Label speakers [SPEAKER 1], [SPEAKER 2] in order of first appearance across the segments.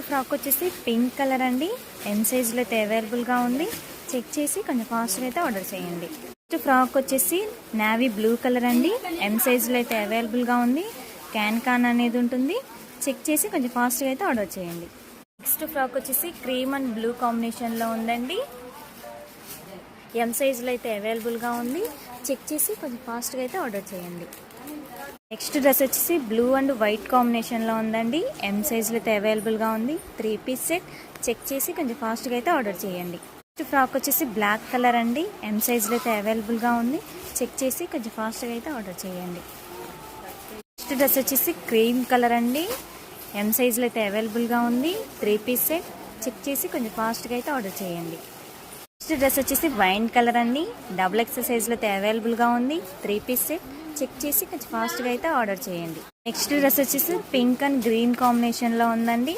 [SPEAKER 1] Frock వచ్చేసి pink colour అండి. ఎం సైజులో అయితే అవైలబుల్గా ఉంది. చెక్ చేసి కొంచెం ఫాస్ట్గా అయితే ఆర్డర్ చేయండి. నెక్స్ట్ ఫ్రాక్ వచ్చేసి నావీ బ్లూ కలర్ అండి. ఎం సైజులో అయితే అవైలబుల్గా ఉంది. క్యాన్ అనేది ఉంటుంది. చెక్ చేసి కొంచెం ఫాస్ట్గా అయితే ఆర్డర్ చేయండి. నెక్స్ట్ ఫ్రాక్ వచ్చేసి క్రీమ్ అండ్ బ్లూ కాంబినేషన్లో ఉందండి. ఎం సైజులో అయితే అవైలబుల్గా ఉంది. చెక్ చేసి కొంచెం ఫాస్ట్గా అయితే ఆర్డర్ చేయండి. నెక్స్ట్ డ్రెస్ వచ్చేసి బ్లూ అండ్ వైట్ కాంబినేషన్లో ఉందండి. ఎం సైజులో అయితే అవైలబుల్గా ఉంది. 3 పీస్ సెట్. చెక్ చేసి కొంచెం ఫాస్ట్గా అయితే ఆర్డర్ చేయండి. నెక్స్ట్ ఫ్రాక్ వచ్చేసి బ్లాక్ కలర్ అండి. ఎం సైజులో అయితే అవైలబుల్గా ఉంది. చెక్ చేసి కొంచెం ఫాస్ట్గా అయితే ఆర్డర్ చేయండి. నెక్స్ట్ డ్రెస్ వచ్చేసి క్రీమ్ కలర్ అండి. ఎం సైజులో అయితే అవైలబుల్గా ఉంది. 3 పీస్ సెట్. చెక్ చేసి కొంచెం ఫాస్ట్గా అయితే ఆర్డర్ చేయండి. నెక్స్ట్ డ్రెస్ వచ్చేసి వైన్ కలర్ అండి. డబుల్ ఎక్సెల్ సైజులో అయితే అవైలబుల్గా ఉంది. 3 పీస్ సెట్. చెక్ చేసి కొంచెం ఫాస్ట్గా అయితే ఆర్డర్ చేయండి. నెక్స్ట్ డ్రెస్ వచ్చేసి పింక్ అండ్ గ్రీన్ కాంబినేషన్లో ఉందండి.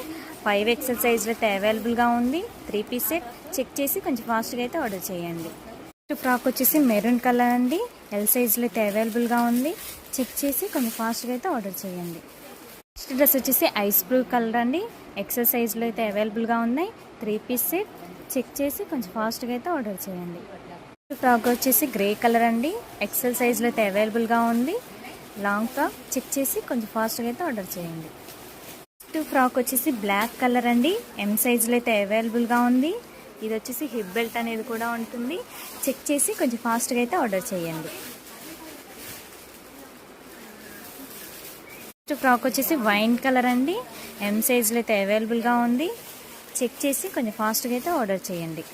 [SPEAKER 1] 5 ఎక్సెల్ సైజులో అయితే అవైలబుల్గా ఉంది. 3 పీస్ సెట్. చెక్ చేసి కొంచెం ఫాస్ట్గా అయితే ఆర్డర్ చేయండి. నెక్స్ట్ ఫ్రాక్ వచ్చేసి మెరూన్ కలర్ అండి. ఎల్ సైజులో అయితే అవైలబుల్గా ఉంది. చెక్ చేసి కొంచెం ఫాస్ట్గా అయితే ఆర్డర్ చేయండి. నెక్స్ట్ డ్రెస్ వచ్చేసి ఐస్ బ్లూ కలర్ అండి. ఎక్సెల్ సైజులో అయితే అవైలబుల్గా ఉన్నాయి. 3 పీస్ సెట్. చెక్ చేసి కొంచెం ఫాస్ట్గా అయితే ఆర్డర్ చేయండి. ఫ్రాక్ వచ్చేసి గ్రే కలర్ అండి. ఎక్సెల్ సైజులో అయితే అవైలబుల్గా ఉంది. Long frock. చెక్ చేసి కొంచెం ఫాస్ట్గా అయితే ఆర్డర్ చేయండి. నెక్స్ట్ ఫ్రాక్ వచ్చేసి బ్లాక్ కలర్ అండి. ఎం సైజులో అయితే అవైలబుల్గా ఉంది. ఇది వచ్చేసి హిప్ బెల్ట్ అనేది కూడా ఉంటుంది. చెక్ చేసి కొంచెం ఫాస్ట్గా అయితే ఆర్డర్ చేయండి. నెక్స్ట్ ఫ్రాక్ వచ్చేసి వైన్ కలర్ అండి. ఎం సైజులో అయితే అవైలబుల్గా ఉంది. చెక్ చేసి కొంచెం ఫాస్ట్గా అయితే ఆర్డర్ చేయండి.